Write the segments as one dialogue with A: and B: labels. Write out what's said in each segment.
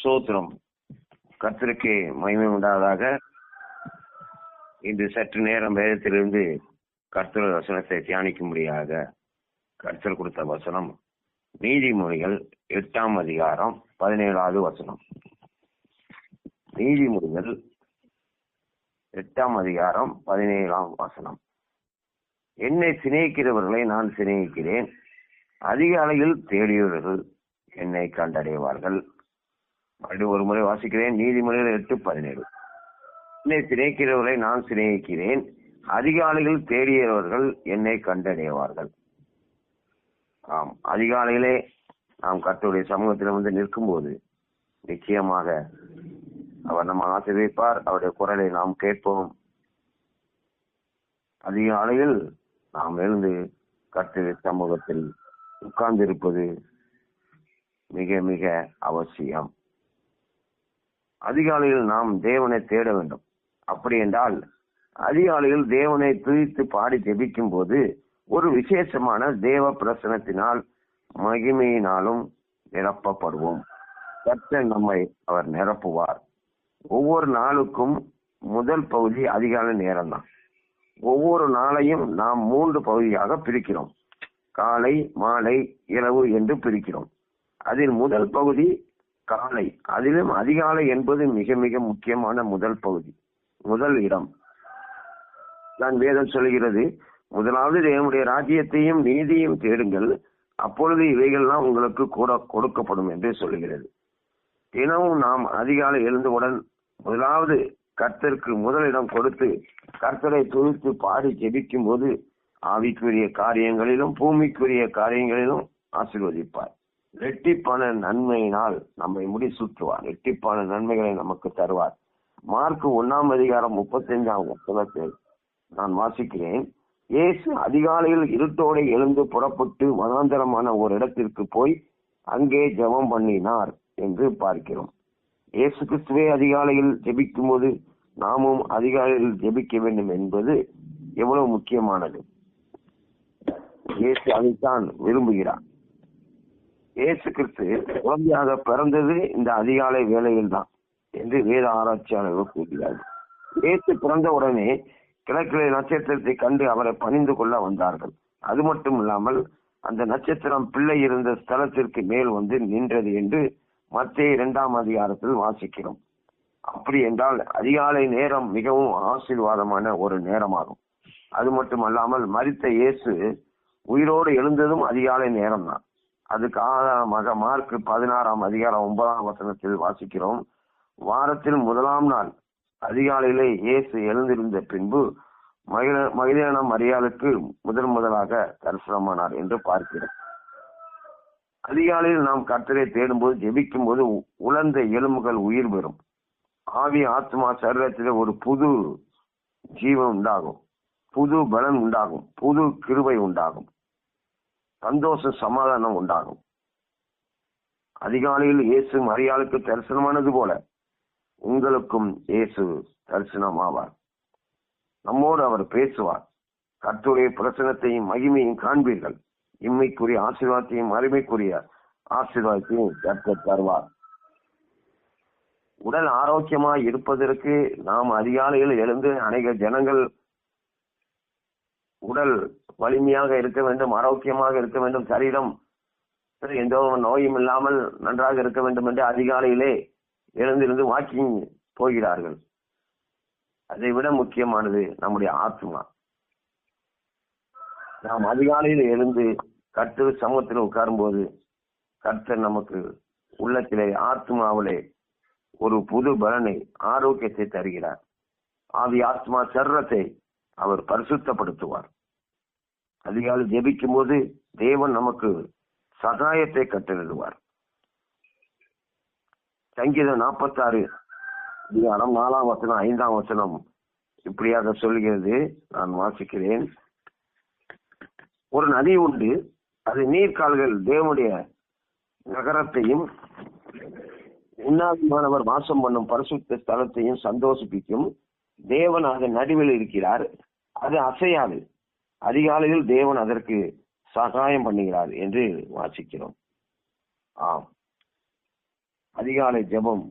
A: ஸ்தோத்திரம். கர்த்தருக்கு மகிமை உண்டாவதாக. இன்று சற்று நேரம் வேதத்திலிருந்து கர்த்தர் வசனத்தை தியானிக்கும்படியாக கர்த்தர் கொடுத்த வசனம் நீதிமொழிகள் 8ஆம் அதிகாரம் 17வது வசனம். நீதிமொழிகள் 8ஆம் அதிகாரம் 17ஆம் வசனம். என்னை சிநேகிக்கிறவர்களை நான் சிநேகிக்கிறேன், அதிகாலையில் தேடியவர்கள் என்னை கண்டடைவார்கள். மறுபடியும் ஒரு முறை வாசிக்கிறேன். நீதிமொழிகள் 8:17. என்னை சிநேகிக்கிறவர்களை நான் சிநேகிக்கிறேன், அதிகாலையில் தேடியவர்கள் என்னை கண்டடைவார்கள். ஆம், அதிகாலையிலே நாம் கர்த்தருடைய சமூகத்தில் வந்து நிற்கும்போது நிச்சயமாக அவர் நம்ம ஆசீர்வதிப்பார். அவருடைய குரலை நாம் கேட்போம். அதிகாலையில் நாம் எழுந்து கர்த்தருடைய சமூகத்தில் உட்கார்ந்திருப்பது மிக மிக அவசியம். அதிகாலையில் நாம் தேவனை தேட வேண்டும். அப்படி என்றால் அதிகாலையில் தேவனை துதித்து பாடி ஜெபிக்கும் போது ஒரு விசேஷமான தேவ பிரசனத்தினால் மகிமையினாலும் நிரப்பப்படுவோம். கர்த்தர் நம்மை அவர் நிரப்புவார். ஒவ்வொரு நாளுக்கும் முதல் பகுதி அதிகாலை நேரம் தான். ஒவ்வொரு நாளையும் நாம் 3 பகுதியாக பிரிக்கிறோம். காலை, மாலை, இரவு என்று பிரிக்கிறோம். அதில் முதல் பகுதி காலை. அதிலும் அதிகாலை என்பது மிக மிக முக்கியமான முதல் பகுதி, முதல் இடம். நான் வேதம் சொல்கிறது, முதலாவது தேவனுடைய ராஜ்யத்தையும் நீதியையும் தேடுங்கள், அப்பொழுது இவைகள்லாம் உங்களுக்கு கூட கொடுக்கப்படும் என்று சொல்லுகிறது. தினமும் நாம் அதிகாலை எழுந்தவுடன் முதலாவது கர்த்தருக்கு முதலிடம் கொடுத்து கர்த்தரை துதித்து பாடி ஜெபிக்கும் போது ஆவிக்குரிய காரியங்களிலும் பூமிக்குரிய காரியங்களிலும் ஆசீர்வதிப்பார். இரட்டிப்பான நன்மையினால் நம்மை முடிசூட்டுவார். இரட்டிப்பான நன்மைகளை நமக்கு தருவார். மார்க் 1ஆம் அதிகாரம் 35ஆம் வசனத்தில் நான் வாசிக்கிறேன். இயேசு அதிகாலையில் இருட்டோடு எழுந்து புறப்பட்டு வனாந்தரமான ஒரு இடத்திற்கு போய் அங்கே ஜெபம் பண்ணினார் என்று பார்க்கிறோம். இயேசு கிறிஸ்துவே அதிகாலையில் ஜெபிக்கும் போது நாமும் அதிகாலையில் ஜெபிக்க வேண்டும் என்பது எவ்வளவு முக்கியமானது. இயேசு அதைத்தான் விரும்புகிறார். இயேசு கிறிஸ்து குழந்தையாக பிறந்தது இந்த அதிகாலை வேளையில் தான் என்று வேத ஆராய்ச்சியாளர்கள் கூறுகிறார்கள். இயேசு பிறந்த உடனே கிழக்கிலே நட்சத்திரத்தை கண்டு அவரை பணிந்து கொள்ள வந்தார்கள். அது மட்டும் இல்லாமல் அந்த நட்சத்திரம் பிள்ளை இருந்த ஸ்தலத்திற்கு மேல் வந்து நின்றது என்று மத்தேயு 2ஆம் அதிகாரத்தில் வாசிக்கிறோம். அப்படி என்றால் அதிகாலை நேரம் மிகவும் ஆசீர்வாதமான ஒரு நேரமாகும். அது மட்டுமல்லாமல் மரித்த இயேசு உயிரோடு எழுந்ததும் அதிகாலை நேரம் தான். அதுக்கு ஆதாரமாக மார்க் 16ஆம் அதிகாரம் 9ஆம் வசனத்தில் வாசிக்கிறோம். வாரத்தில் முதலாம் நாள் அதிகாலையிலே இயேசு எழுந்திருந்த பின்பு மகிழ்ச்சியான மரியாளுக்கு முதலாக தரிசனமானார் என்று பார்க்கிறோம். அதிகாலையில் நாம் கர்த்தரை தேடும்போது ஜெபிக்கும் போது உலர்ந்த எலும்புகள் உயிர் பெறும். ஆவி ஆத்மா சரீரத்தில் ஒரு புது ஜீவன் உண்டாகும், புது பலன் உண்டாகும், புது கிருபை உண்டாகும், சந்தோஷ சமாதானம் உண்டாகும். அதிகாலையில் இயேசு மரியாளுக்கு தரிசனமானது போல உங்களுக்கும் இயேசு தரிசனமாவார். நம்மோடு அவர் பேசுவார். கர்த்தருடைய பிரசனத்தையும் மகிமையும் காண்பீர்கள். இம்மைக்குரிய ஆசீர்வாதத்தையும் மறுமைக்குரிய ஆசீர்வாதத்தையும் கர்த்தர் தருவார். உடல் ஆரோக்கியமாய் இருப்பதற்கு நாம் அதிகாலையில் எழுந்து அநேக ஜனங்கள் உடல் வலிமையாக இருக்க வேண்டும், ஆரோக்கியமாக இருக்க வேண்டும், சரீரம் எந்த நோயும் இல்லாமல் நன்றாக இருக்க வேண்டும் என்று அதிகாலையிலே எழுந்திருந்து வாக்கிங் போகிறார்கள். அதை விட முக்கியமானது நம்முடைய ஆத்மா. நாம் அதிகாலையில் எழுந்து கர்த்தர் சமூகத்தில் உட்காரும் போது கர்த்தர் நமக்கு உள்ளத்திலே ஆத்மாவிலே ஒரு புது பலனை ஆரோக்கியத்தை தருகிறார். ஆவி ஆத்மா சரீரத்தை அவர் பரிசுத்தப்படுத்துவார். அதிகாலை ஜெபிக்கும் போது தேவன் நமக்கு சகாயத்தை கட்டளிடுவார். சங்கீதம் 46 அதிகாரம் 4ஆம் வசனம் 5ஆம் வசனம் இப்படியாக சொல்கிறது. நான் வாசிக்கிறேன். ஒரு நதி உண்டு, அது நீர்க்கால்கள் தேவனுடைய நகரத்தையும் உன்னாதிமானவர் வாசம் பண்ணும் பரிசுத்த ஸ்தலத்தையும் சந்தோஷிப்பிக்கும். தேவன் அதன் நடுவில் இருக்கிறார், அது அசையாது. அதிகாலையில் தேவன் அதற்கு சகாயம் பண்ணுகிறார் என்று வாசிக்கிறோம். ஆம், அதிகாலை ஜெபம்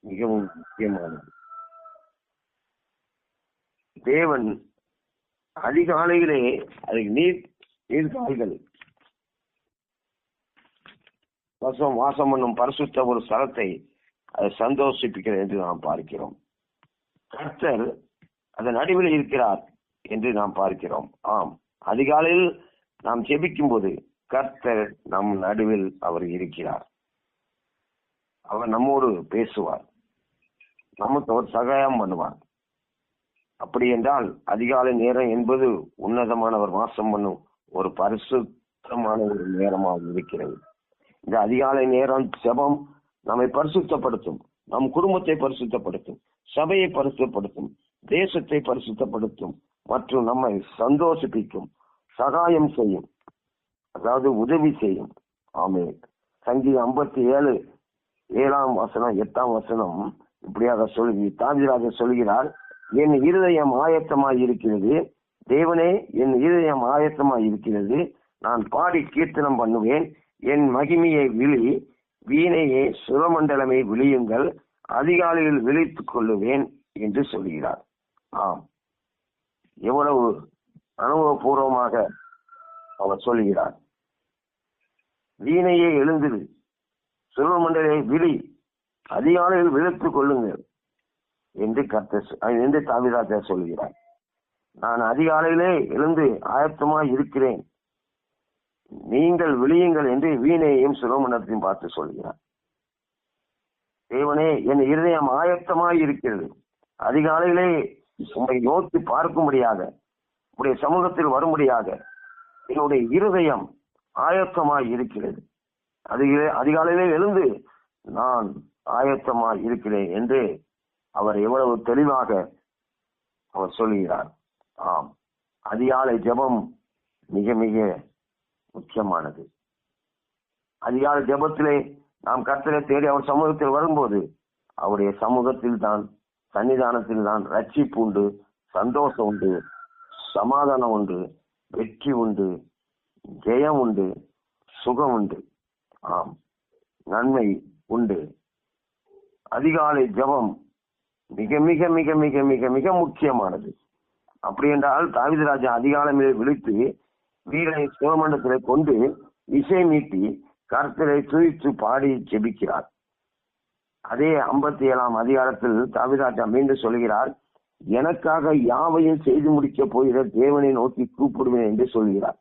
A: மிகவும் முக்கியமானது. தேவன் அதிகாலையிலே அதுக்கு நீர்கால்கள் வாசம் பண்ணும் பரிசுத்த ஒரு ஸ்தலத்தை அதை சந்தோஷிப்பிக்கிறது என்று நாம் பார்க்கிறோம். கர்த்தர் அதன் நடுவில் இருக்கிறார் என்று நாம் பார்க்கிறோம். ஆம், அதிகாலையில் நாம் ஜெபிக்கும் போது கர்த்தர் நம் நடுவில் அவர் இருக்கிறார். அவர் நம்மோடு பேசுவார், நமக்கு அவர் சகாயம் பண்ணுவார். அப்படி என்றால் அதிகாலை நேரம் என்பது உன்னதமானவர் வாசம் பண்ணும் ஒரு பரிசுத்தமான ஒரு நேரமாக இருக்கிறது. இந்த அதிகாலை நேரம் ஜெபம் நம்மை பரிசுத்தப்படுத்தும், நம் குடும்பத்தை பரிசுத்தப்படுத்தும், சபையை பரிசுத்தப்படுத்தும், தேசத்தை பரிசுத்தப்படுத்தும் மற்றும் நம்மை சந்தோஷிப்பிக்கும், சகாயம் செய்யும், அதாவது உதவி செய்யும். ஆமென். சங்கீதம் 57:7 இப்படியாக தாவீது சொல்கிறார், என் இருதயம் ஆயத்தமாய் இருக்கிறது, தேவனே என் இருதயம் ஆயத்தமாய் இருக்கிறது, நான் பாடி கீர்த்தனம் பண்ணுவேன், என் மகிமையை விழி, வீணையே சுரமண்டலமே விழியுங்கள், அதிகாலையில் விழித்துக் கொள்ளுவேன் என்று சொல்கிறார். ஆம், எவ்வளவு அனுபவபூர்வமாக அவர் சொல்கிறார். வீணையே எழுந்திரு, சுரமண்டலே விழி, அதிகாலையில் விழித்துக் கொள்ளுங்கள் என்று தாவீது சொல்கிறார். நான் அதிகாலையிலே எழுந்து ஆயத்தமாய் இருக்கிறேன், நீங்கள் விழியுங்கள் என்று வீணையையும் சுரமண்டலத்தையும் பார்த்து சொல்கிறார். தேவனே என் இருதயம் ஆயத்தமாய் இருக்கிறது, அதிகாலையிலே உங்களை நோக்கி பார்க்கும்படியாக, உடைய சமூகத்தில் வரும்படியாக என்னுடைய இருதயம் ஆயத்தமாய் இருக்கிறது, அதிகாலையிலே எழுந்து நான் ஆயத்தமாய் இருக்கிறேன் என்று அவர் எவ்வளவு தெளிவாக அவர் சொல்கிறார். ஆம், அதிகாலை ஜெபம் மிக மிக முக்கியமானது. அதிகாலை ஜெபத்திலே நாம் கர்த்தரை தேடி அவர் சமூகத்தில் வரும்போது அவருடைய சமூகத்தில் தான், சன்னிதானத்தில் தான் ரட்சிப்பு உண்டு, சந்தோஷம் உண்டு, சமாதானம் உண்டு, வெற்றி உண்டு, ஜெயம் உண்டு, சுகம் உண்டு. ஆம், நன்மை உண்டு. அதிகாலை ஜெபம் மிக மிக மிக மிக மிக மிக முக்கியமானது. அப்படி என்றால் தாவீது ராஜா அதிகாலையிலே விழித்து வீரனை சுரமண்டலத்திலே கொண்டு இசை மீட்டி கர்த்தரை துதித்து பாடி ஜெபிக்கிறார். அதே 57 தாவீது ராஜா மீண்டும் சொல்கிறார், எனக்காக யாவையும் செய்து முடிக்க போகிற தேவனை நோக்கி கூப்பிடுவேன் என்று சொல்கிறார்.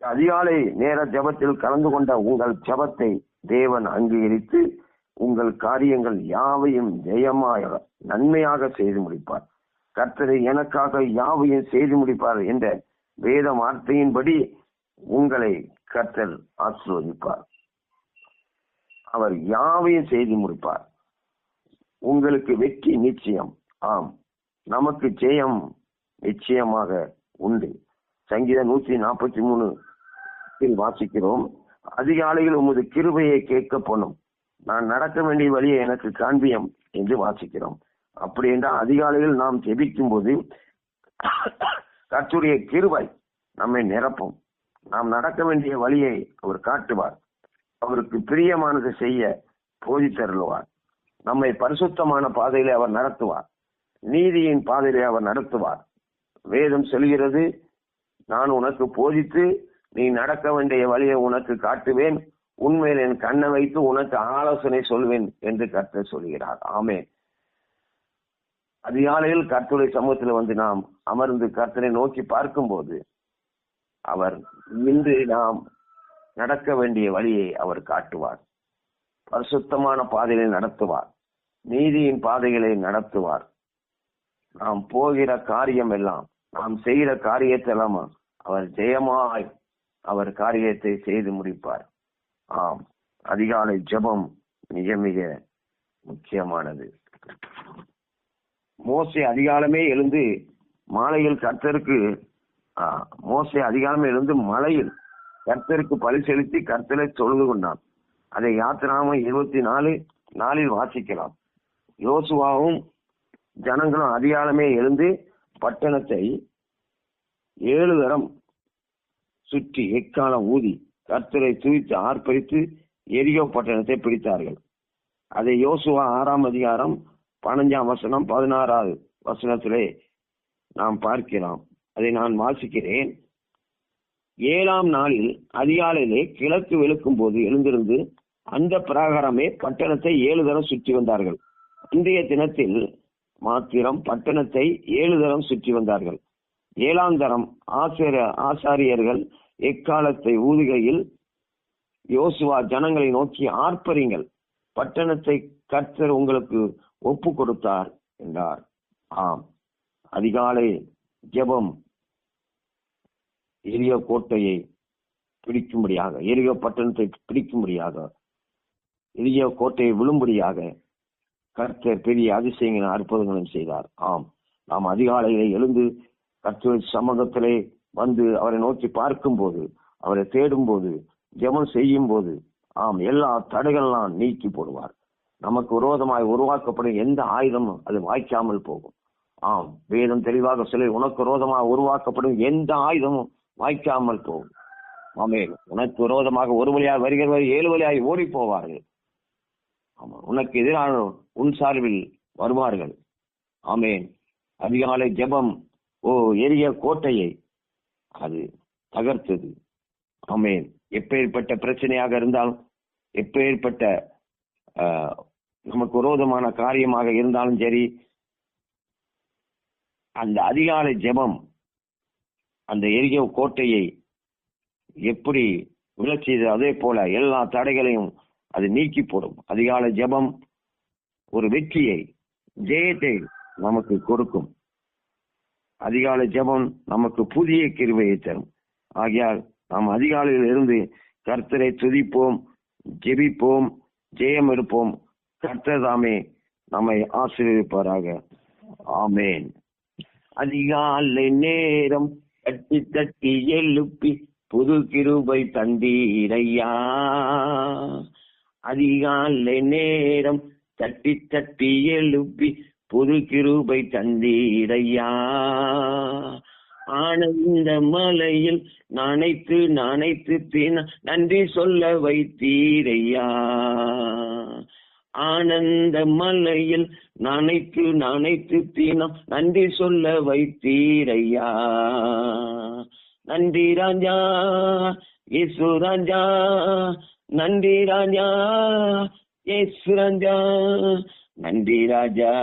A: அதிகாலை நேர ஜெபத்தில் கலந்து கொண்ட உங்கள் ஜெபத்தை தேவன் அங்கீகரித்து உங்கள் காரியங்கள் யாவையும் ஜெயமாக நன்மையாக செய்து முடிப்பார். கர்த்தரை எனக்காக யாவையும் செய்து முடிப்பார் என்ற வேத வார்த்தையின்படி உங்களை கர்த்தர் ஆசீர்வதிப்பார். அவர் யாவையும் செய்து முடிப்பார். உங்களுக்கு வெற்றி நிச்சயம். ஆம், நமக்கு ஜெயம் நிச்சயமாக உண்டு. சங்கீதம் 143 வாசிக்கிறோம், அதிகாலையில் உமது கிருபையை கேட்க போனோம், நான் நடக்க வேண்டிய வழியை எனக்கு காண்பியம் என்று வாசிக்கிறோம். அப்படி என்றால் அதிகாலையில் நாம் ஜெபிக்கும் போது கர்த்தருடைய கிருபை நம்மை நிரப்பும். நாம் நடக்க வேண்டிய வழியை அவர் காட்டுவார். அவருக்கு பிரியமானது செய்ய போதித்தருள்வார். நம்மை பரிசுத்தமான பாதையிலே அவர் நடத்துவார், நீதியின் பாதையிலே அவர் நடத்துவார். வேதம் சொல்கிறது, நான் உனக்கு போதித்து நீ நடக்க வேண்டிய வழியை உனக்கு காட்டுவேன், உண்மையில் என் கண்ணை வைத்து உனக்கு ஆலோசனை சொல்வேன் என்று கர்த்தர் சொல்கிறார். ஆமென். அதிகாலையில் கர்த்தருடைய சமூகத்தில் வந்து நாம் அமர்ந்து கர்த்தரை நோக்கி பார்க்கும்போது அவர் இன்று நாம் நடக்க வேண்டிய வழியை அவர் காட்டுவார். பரிசுத்தமான பாதைகளை நடத்துவார், நீதியின் பாதைகளை நடத்துவார். நாம் போகிற காரியம் எல்லாம், நாம் செய்கிற காரியத்தெல்லாம் அவர் ஜெயமாய் அவர் காரியத்தை செய்து முடிப்பார். ஆம், அதிகாலை ஜெபம் மிக மிக முக்கியமானது. மோசே அதிகாலமே எழுந்து மாலையில் கர்த்தருக்கு மோசே அதிகாலமே எழுந்து மலையில் கர்த்தருக்கு பலி செலுத்தி கர்த்தரை தொழுது கொண்டான். அதை யாத்திராகமம் 24 வாசிக்கலாம். யோசுவாவும் ஜனங்களும் அதிகாலமே எழுந்து பட்டணத்தை 7 தரம் சுற்றி எக்காலம் ஊதி கர்த்தரை துதித்து ஆர்ப்பரித்து எரிகோ பட்டணத்தை பிடித்தார்கள். அதை யோசுவா 6ஆம் அதிகாரம் 15ஆம் வசனம் 16வது வசனத்திலே நாம் பார்க்கிறோம். அதை நான் வாசிக்கிறேன். 7ஆம் நாளில் அதிகாலையிலே கிழக்கு வெளுக்கும் போது எழுந்திருந்து அந்த பிரகாரமே பட்டணத்தை 7 தரம் சுற்றி வந்தார்கள். இன்றைய தினத்தில் மாத்திரம் பட்டணத்தை 7 தரம் சுற்றி வந்தார்கள். 7ஆம் தரம் ஆசாரியர்கள் எக்காலத்தை ஊதுகையில் யோசுவா ஜனங்களை நோக்கி, ஆர்ப்பரிங்கள், பட்டணத்தை கர்த்தர் உங்களுக்கு ஒப்பு கொடுத்தார் என்றார். ஆம், அதிகாலை ஜெபம் எரிகோ கோட்டையை பிடிக்கும்படியாக, எரிகோ பட்டணத்தை பிடிக்கும்படியாக, எரிகோ கோட்டையை விழும்படியாக கர்த்தர் பெரிய அதிசயங்களும் அற்புதங்களும் செய்தார். ஆம், நாம் அதிகாலையிலே எழுந்து கர்த்தர் சமூகத்திலே வந்து அவரை நோக்கி பார்க்கும் போது, அவரை தேடும் போது, ஜெபம் செய்யும் போது, ஆம், எல்லா தடைகளெல்லாம் நீக்கி போடுவார். நமக்கு விரோதமாய் உருவாக்கப்படும் எந்த ஆயுதமும் அது வாய்க்காமல் போகும். ஆம், வேதம் தெளிவாக சொல்லி, உனக்கு விரோதமாக உருவாக்கப்படும் எந்த ஆயுதமும் வாய்க்காமல் போகும். ஆமென். உனக்கு விரோதமாக ஒரு வழியாக வருகிறவர் 7 வழியாய் ஓடி போவார்கள். ஆமா, உனக்கு எதிரான உன் சார்பில் வருவார்கள். ஆமென். அதிகாலை ஜெபம் எரிகோ கோட்டையை அது தகர்த்தது. ஆமென். எப்பேற்பட்ட பிரச்சனையாக இருந்தாலும், எப்பேற்பட்ட நமக்கு விரோதமான காரியமாக இருந்தாலும் சரி, அந்த அதிகாலை ஜெபம் அந்த எரிகோ கோட்டையை எப்படி விழச்செய்து, அதே போல எல்லா தடைகளையும் அது நீக்கி போடும். அதிகாலை ஜெபம் ஒரு வெற்றியை, ஜெயத்தை நமக்கு கொடுக்கும். அதிகாலை ஜெபம் நமக்கு புதிய கிருபையை தரும். ஆகையால் நாம் அதிகாலையில் இருந்து கர்த்தரை துதிப்போம், ஜெபிப்போம், ஜெயம் எடுப்போம். கர்த்தர் தாமே நம்மை ஆசீர்வதிப்பாராக. ஆமென். அதிகாலை நேரம் தட்டி தட்டி எழுப்பி புது கிருபை தந்தீரையா. அதிகாலை நேரம் தட்டி தட்டி எழுப்பி புது கிருபை தந்தீரையா. ஆனந்த மலையில் நனைத்து தீன நன்றி சொல்ல வைத்தீரையா. ஆனந்த மலையில் நனைத்து தீனம் நன்றி சொல்ல வைத்தீரையா. நன்றி ராஜா இயேசு ராஜா, நன்றி ராஜா இயேசு ராஜா, நன்றி ராஜா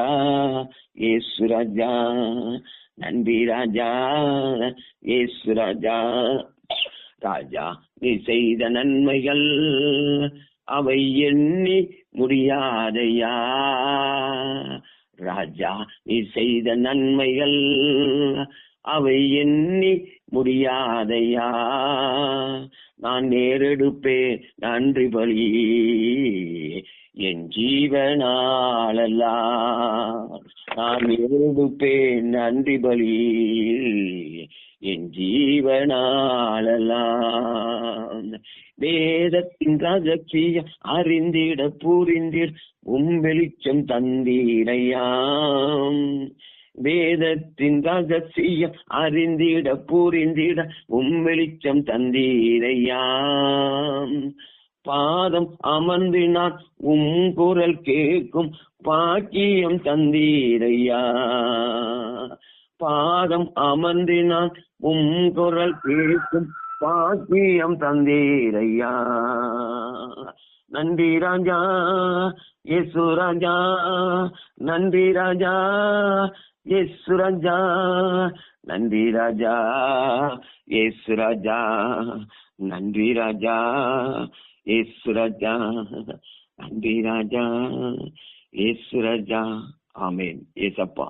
A: இயேசு ராஜா, நன்றி ராஜா இயேசு ராஜா. ராஜா, நீ செய்த நன்மைகள் அவை எண்ணி முடியாதையா. ராஜா, நீ செய்த நன்மைகள் அவை எண்ணி முடியாதையா. நான் நேரெடுப்பேன் நன்றி பலி என் ஜீவனாலெல்லாம். நான் நேரெடுப்பேன் நன்றி பலி என் ஜீவனாலெல்லாம். வேதத்தின் ரகசியம் அறிந்திட புரிந்திட வெளிச்சம் தந்தீரையாம். வேதத்தின் ரகசியம் அறிந்திட புரிந்திட வெளிச்சம் தந்தீரையாம். பாதம் அமர்ந்து நான் குரல் கேட்கும் பாக்கியம் தந்தீரையா. பாதம் அமர்ந்து நான் குரல் கேட்கும் பாக்கியம் தந்தீரையா. நன்றி ராஜா இயேசு ராஜா, நன்றி ராஜா இயேசு ராஜா, நன்றி ராஜா இயேசு ராஜா, நன்றி ராஜா இயேசு ராஜா, நன்றி ராஜா இயேசு ராஜா. ஆமென். ஏசப்பா,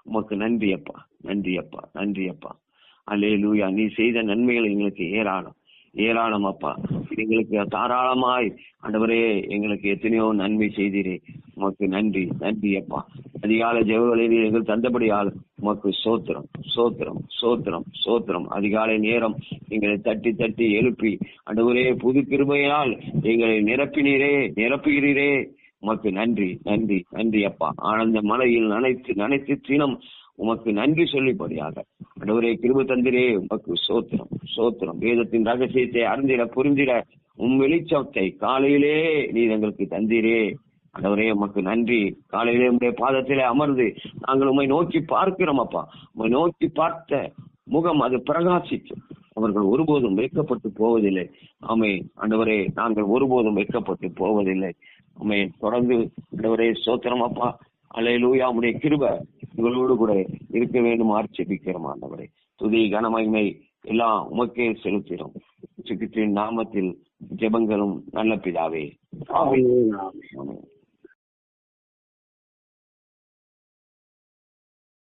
A: உமக்கு நன்றி அப்பா, நன்றி அப்பா, நன்றி அப்பா. அல்லேலூயா. நீ செய்த நன்மைகள் எங்களுக்கு ஏராளம், ஏராளம் அப்பா. எங்களுக்கு தாராளமாய் ஆண்டவரே எங்களுக்கு எத்தனையோ நன்மை செய்தீரே. உமக்கு நன்றி, நன்றி அப்பா. அதிகாலை ஜெபங்களில் எங்கள் தந்தபடியால் உமக்கு சோத்திரம், சோத்திரம், சோத்திரம், சோத்திரம். அதிகாலை நேரம் எங்களை தட்டி தட்டி எழுப்பி ஆண்டவரே புது கிருபையால் எங்களை நிரப்புகிறீரே. உமக்கு நன்றி, நன்றி, நன்றி அப்பா. ஆனந்த மலையில் நனைத்து தினம் உமக்கு நன்றி சொல்லிப்படியாக ஆண்டவரே கிருபை தந்திரே. உமக்கு சோத்திரம், சோத்திரம். வேதத்தின் ரகசியத்தை அறிந்திட புரிந்திட வெளிச்சத்தை காலையிலே நீர் எங்களுக்கு தந்தீரே. ஆண்டவரே உமக்கு நன்றி. காலையிலே உடைய பாதத்திலே அமர்ந்து நாங்கள் உம்மை நோக்கி பார்க்கிறோம் அப்பா. உம்மை நோக்கி பார்த்த முகம் அது பிரகாசிக்கும். அவர்கள் ஒருபோதும் வெட்கப்பட்டு போவதில்லை. ஆமென். ஆண்டவரே நாங்கள் ஒருபோதும் வெட்கப்பட்டு போவதில்லை. ஆமென். தொடர்ந்து ஆண்டவரே ஸ்தோத்திரம் அப்பா. அல்லேலூயா. உம்முடைய கிருபை இவர்களோடு கூட இருக்க வேண்டும் ஆர்ச்சபிக்கிறோம் ஆண்டவரே. துதி கனமகிமை எல்லாம் உமக்கே செலுத்திடும். சிக்கிற்றின் நாமத்தில் ஜெபங்களும் நல்ல பிதாவே. ஆமென். ஆமென்.